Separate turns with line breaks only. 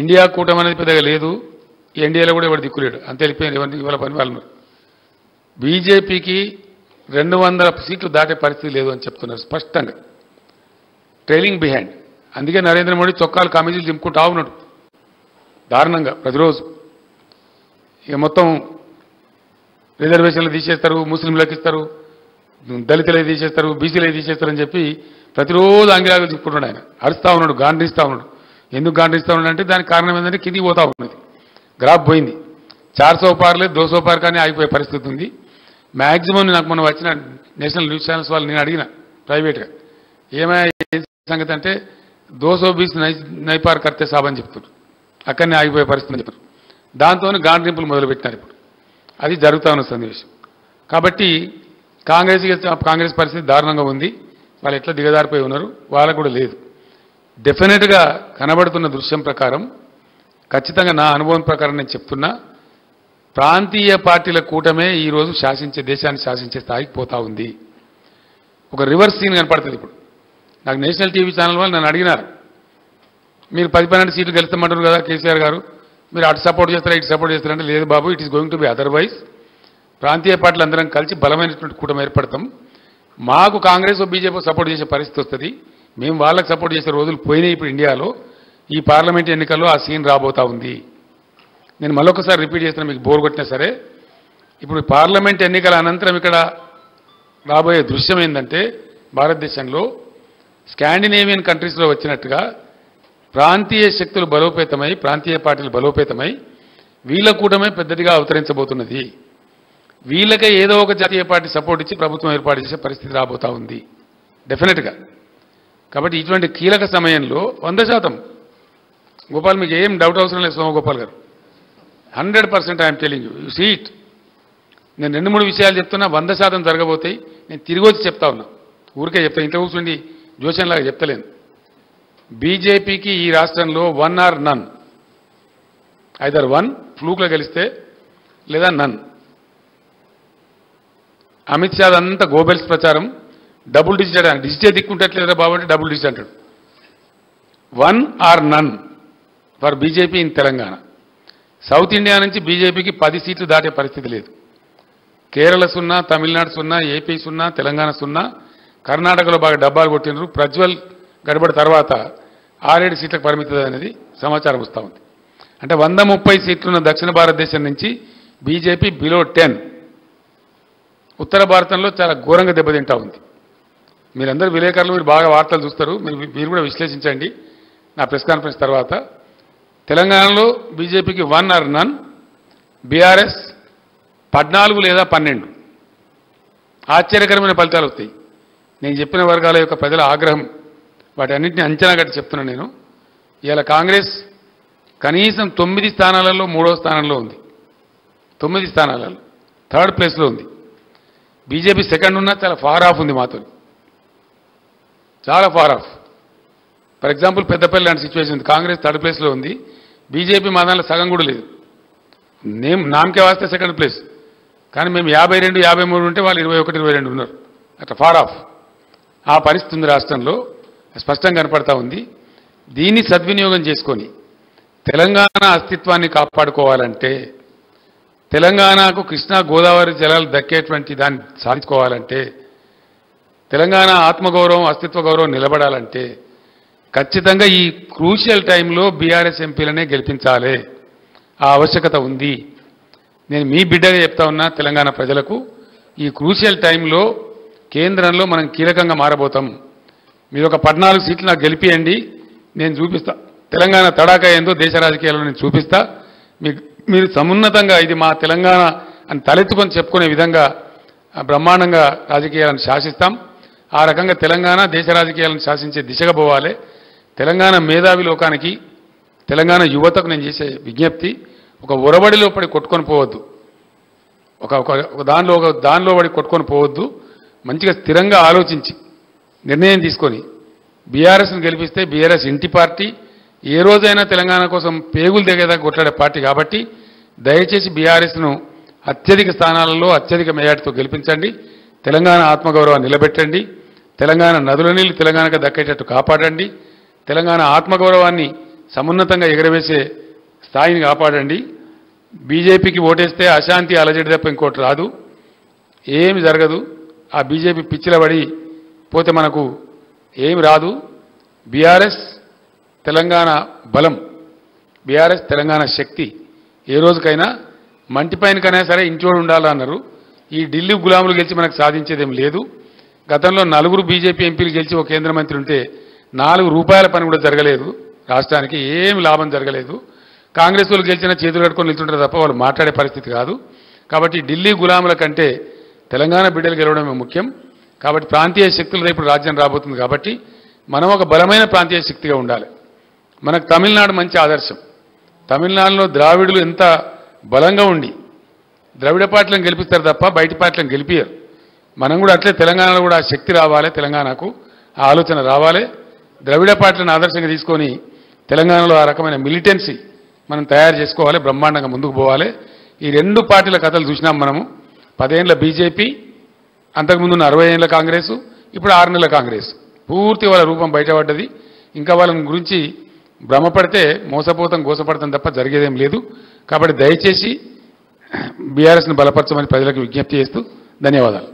India కూటమి అనేది పెద్దగా లేదు, ఎన్డీఏలో కూడా ఎవరు దిక్కులేడు, అంతే వెళ్ళిపోయింది. ఎవరిని ఇవాళ పని వాళ్ళు బీజేపీకి 200 సీట్లు దాటే పరిస్థితి లేదు అని చెప్తున్నారు స్పష్టంగా, ట్రైలింగ్ బిహైండ్. అందుకే నరేంద్ర మోడీ చొక్కాలు కమిటీలు దింపుకుంటా ఉన్నాడు దారుణంగా ప్రతిరోజు. ఇక మొత్తం రిజర్వేషన్లు తీసేస్తారు, ముస్లింలకు ఇస్తారు, దళితులే తీసేస్తారు, బీసీలే తీసేస్తారని చెప్పి ప్రతిరోజు ఆంగిలాగా చెప్పుకుంటున్నాడు. ఆయన అరుస్తూ ఉన్నాడు, గాండ్రిస్తూ ఉన్నాడు. ఎందుకు గాండ్రిస్తూ ఉన్నాడు అంటే దానికి కారణం ఏంటంటే కిందికి పోతా ఉన్నది, గ్రాఫ్ పోయింది. 400 పార్ లేదు 200 పార్ కానీ ఆగిపోయే పరిస్థితి ఉంది. మ్యాక్సిమం నాకు మనం వచ్చిన నేషనల్ న్యూస్ ఛానల్స్ వాళ్ళు నేను అడిగిన ప్రైవేట్గా ఏమైనా సంగతి అంటే 220 నై పార్ కర్తే సాబ్ అని చెప్తున్నారు, అక్కడనే ఆగిపోయే పరిస్థితి చెప్తారు. దాంతో గాండ్రింపులు మొదలుపెట్టినారు. ఇప్పుడు అది జరుగుతూ ఉన్న సన్నివేశం. కాబట్టి కాంగ్రెస్ పరిస్థితి దారుణంగా ఉంది. వాళ్ళు ఎట్లా దిగజారిపోయి ఉన్నారు, వాళ్ళకు కూడా లేదు. డెఫినెట్గా కనబడుతున్న దృశ్యం ప్రకారం ఖచ్చితంగా నా అనుభవం ప్రకారం నేను చెప్తున్నా, ప్రాంతీయ పార్టీల కూటమే ఈరోజు దేశాన్ని శాసించే స్థాయికి పోతా ఉంది. ఒక రివర్స్ సీన్ కనపడుతుంది. ఇప్పుడు నాకు నేషనల్ టీవీ ఛానల్ వాళ్ళు నన్ను అడిగినారు, మీరు 10-12 సీట్లు గెలుస్తామంటారు కదా కేసీఆర్ గారు, మీరు అటు సపోర్ట్ చేస్తారా ఇటు సపోర్ట్ చేస్తారంటే, లేదు బాబు, it is going to be otherwise. ప్రాంతీయ పార్టీలు అందరం కలిసి బలమైనటువంటి కూటమి ఏర్పడతాం. మాకు కాంగ్రెస్ బీజేపీ సపోర్ట్ చేసే పరిస్థితి వస్తుంది, మేము వాళ్ళకి సపోర్ట్ చేసే రోజులు పోయినాయి. ఇప్పుడు ఇండియాలో ఈ పార్లమెంట్ ఎన్నికల్లో ఆ సీన్ రాబోతా ఉంది. నేను మళ్ళొకసారి రిపీట్ చేస్తున్నా, మీకు బోర్ కొట్టినా సరే. ఇప్పుడు పార్లమెంట్ ఎన్నికల అనంతరం ఇక్కడ రాబోయే దృశ్యం ఏంటంటే, భారతదేశంలో స్కాండినేవియన్ కంట్రీస్లో వచ్చినట్టుగా ప్రాంతీయ శక్తులు బలోపేతమై, ప్రాంతీయ పార్టీలు బలోపేతమై వీళ్ళ కూటమే పెద్దదిగా అవతరించబోతున్నది. వీళ్ళకే ఏదో ఒక జాతీయ పార్టీ సపోర్ట్ ఇచ్చి ప్రభుత్వం ఏర్పాటు చేసే పరిస్థితి రాబోతా ఉంది డెఫినెట్గా. కాబట్టి ఇటువంటి కీలక సమయంలో 100% గోపాల్, మీకు ఏం డౌట్ అవసరం లేదు సోమగోపాల్ గారు, 100% I'm telling you, you see it. నేను 2-3 విషయాలు చెప్తున్నా, 100% జరగబోతాయి. నేను తిరిగి వచ్చి చెప్తా ఉన్నా, ఊరికే చెప్తా, ఇంట్లో కూర్చుండి జోషన్లాగా చెప్తలేను. బీజేపీకి ఈ రాష్ట్రంలో 1 or none, ఐదర్ 1 ఫ్లూక్లో గెలిస్తే లేదా నన్. అమిత్ షా అంతా గోబెల్స్ ప్రచారం, డబుల్ డిజిట్ అని, డిజిటే దిక్కుంటట్లేదా బాబు అంటే డబుల్ డిజిట్ అంటాడు. 1 or none for BJP in Telangana. South India నుంచి బీజేపీకి 10 సీట్లు దాటే పరిస్థితి లేదు. కేరళ 0, తమిళనాడు 0, ఏపీ 0, తెలంగాణ 0, కర్ణాటకలో బాగా డబ్బాలు కొట్టినారు. ప్రజ్వల్ గడబడి తర్వాత 6-7 సీట్లకు పరిమితం అనేది సమాచారం వస్తూ ఉంది. అంటే 130 సీట్లున్న దక్షిణ భారతదేశం నుంచి బీజేపీ బిలో 10. ఉత్తర భారతంలో చాలా ఘోరంగా దెబ్బతింటా ఉంది. మీరందరూ విలేకరులు, మీరు బాగా వార్తలు చూస్తారు, మీరు కూడా విశ్లేషించండి నా ప్రెస్ కాన్ఫరెన్స్ తర్వాత. తెలంగాణలో బీజేపీకి 1 or none, బీఆర్ఎస్ 14 లేదా 12. ఆశ్చర్యకరమైన ఫలితాలు వస్తాయి. నేను చెప్పిన వర్గాల యొక్క ప్రజల ఆగ్రహం, వాటి అన్నింటినీ అంచనా కట్టి చెప్తున్నాను నేను. ఇవాళ కాంగ్రెస్ కనీసం 9 స్థానాలలో 3వ స్థానంలో ఉంది, 9 స్థానాలలో 3rd ప్లేస్లో ఉంది. బీజేపీ సెకండ్ ఉన్నా చాలా ఫార్ ఆఫ్ ఉంది మాతో, చాలా far off. For example Peddapalli లాంటి సిచ్యువేషన్ ఉంది, కాంగ్రెస్ 3rd ప్లేస్లో ఉంది, బీజేపీ మా దాంట్లో సగం కూడా లేదు. నామకే వాస్తే సెకండ్ ప్లేస్, కానీ మేము 52, 53 ఉంటే వాళ్ళు 21, 22 ఉన్నారు. అట్లా ఫార్ ఆఫ్ ఆ పరిస్థితి ఉంది రాష్ట్రంలో, స్పష్టంగా కనపడతా ఉంది. దీన్ని సద్వినియోగం చేసుకొని తెలంగాణ అస్తిత్వాన్ని కాపాడుకోవాలంటే, తెలంగాణకు కృష్ణా గోదావరి జలాలు దక్కేటువంటి దాన్ని సాధించుకోవాలంటే, తెలంగాణ ఆత్మగౌరవం అస్తిత్వ గౌరవం నిలబడాలంటే ఖచ్చితంగా ఈ క్రూషియల్ టైంలో బీఆర్ఎస్ ఎంపీలనే గెలిపించాలి. ఆ ఆవశ్యకత ఉంది. నేను మీ బిడ్డగా చెప్తా ఉన్నా, తెలంగాణ ప్రజలకు ఈ క్రూషియల్ టైంలో కేంద్రంలో మనం కీలకంగా మారబోతాం. మీరు ఒక 14 సీట్లు నాకు గెలిపియండి, నేను చూపిస్తా తెలంగాణ తడాకా ఏందో దేశ రాజకీయాల్లో నేను చూపిస్తా. మీరు సమున్నతంగా ఇది మా తెలంగాణ అని తలెత్తుకొని చెప్పుకునే విధంగా బ్రహ్మాండంగా రాజకీయాలను శాసిస్తాం. ఆ రకంగా తెలంగాణ దేశ రాజకీయాలను శాసించే దిశగా పోవాలి. తెలంగాణ మేధావి లోకానికి, తెలంగాణ యువతకు నేను చేసే విజ్ఞప్తి, ఒక ఒరబడిలో పడి కొట్టుకొని పోవద్దు, ఒక దానిలో పడి కొట్టుకొని పోవద్దు. మంచిగా స్థిరంగా ఆలోచించి నిర్ణయం తీసుకొని బీఆర్ఎస్ని గెలిపిస్తే బీఆర్ఎస్ ఇంటి పార్టీ, ఏ రోజైనా తెలంగాణ కోసం పేగులు దిగేదాకా కొట్లాడే పార్టీ. కాబట్టి దయచేసి బీఆర్ఎస్ను అత్యధిక స్థానాలలో అత్యధిక మెజార్టీతో గెలిపించండి. తెలంగాణ ఆత్మగౌరవాన్ని నిలబెట్టండి. తెలంగాణ నదుల నీళ్లు తెలంగాణకు దక్కేటట్టు కాపాడండి. తెలంగాణ ఆత్మగౌరవాన్ని సమున్నతంగా ఎగరవేసే స్థాయిని కాపాడండి. బీజేపీకి ఓటేస్తే అశాంతి అలజడి తప్ప ఇంకోటి రాదు, ఏమి జరగదు. ఆ బీజేపీ పిచ్చిల పడి పోతే మనకు ఏమి రాదు. బీఆర్ఎస్ తెలంగాణ బలం, బీఆర్ఎస్ తెలంగాణ శక్తి ఏ రోజుకైనా మంటిపైనకైనా సరే ఇంచోడు ఉండాలన్నారు. ఈ ఢిల్లీ గులాములు గెలిచి మనకు సాధించేదేం లేదు. గతంలో 4 బీజేపీ ఎంపీలు గెలిచి ఒక కేంద్ర మంత్రి ఉంటే 4 రూపాయల పని కూడా జరగలేదు, రాష్ట్రానికి ఏమి లాభం జరగలేదు. కాంగ్రెస్ వాళ్ళు గెలిచిన చేతులు కట్టుకొని నిల్చుంటారు తప్ప వాళ్ళు మాట్లాడే పరిస్థితి కాదు. కాబట్టి ఢిల్లీ గులాముల కంటే తెలంగాణ బిడ్డలు గెలవడమే ముఖ్యం. కాబట్టి ప్రాంతీయ శక్తులతో ఇప్పుడు రాజ్యం రాబోతుంది. కాబట్టి మనం ఒక బలమైన ప్రాంతీయ శక్తిగా ఉండాలి. మనకు తమిళనాడు మంచి ఆదర్శం. తమిళనాడులో ద్రావిడులు ఎంత బలంగా ఉండి ద్రవిడ పార్టీలను గెలిపిస్తారు తప్ప బయట పార్టీలను గెలిపియరు. మనం కూడా అట్లే తెలంగాణలో కూడా ఆ శక్తి రావాలి, తెలంగాణకు ఆ ఆలోచన రావాలి. ద్రవిడ పార్టీలను ఆదర్శంగా తీసుకొని తెలంగాణలో ఆ రకమైన మిలిటెన్సీ మనం తయారు చేసుకోవాలి, బ్రహ్మాండంగా ముందుకు పోవాలి. ఈ 2 పార్టీల కథలు చూసినాం మనము. 10 ఏళ్ల బీజేపీ, అంతకుముందున్న 60 ఏళ్ల కాంగ్రెసు, ఇప్పుడు 6 నెలల కాంగ్రెస్. పూర్తి వాళ్ళ రూపం బయటపడ్డది. ఇంకా వాళ్ళని గురించి భ్రమపడితే మోసపోతాం, గోసపడతాం తప్ప జరిగేదేం లేదు. కాబట్టి దయచేసి బీఆర్ఎస్ని బలపరచమని ప్రజలకు విజ్ఞప్తి చేస్తూ ధన్యవాదాలు.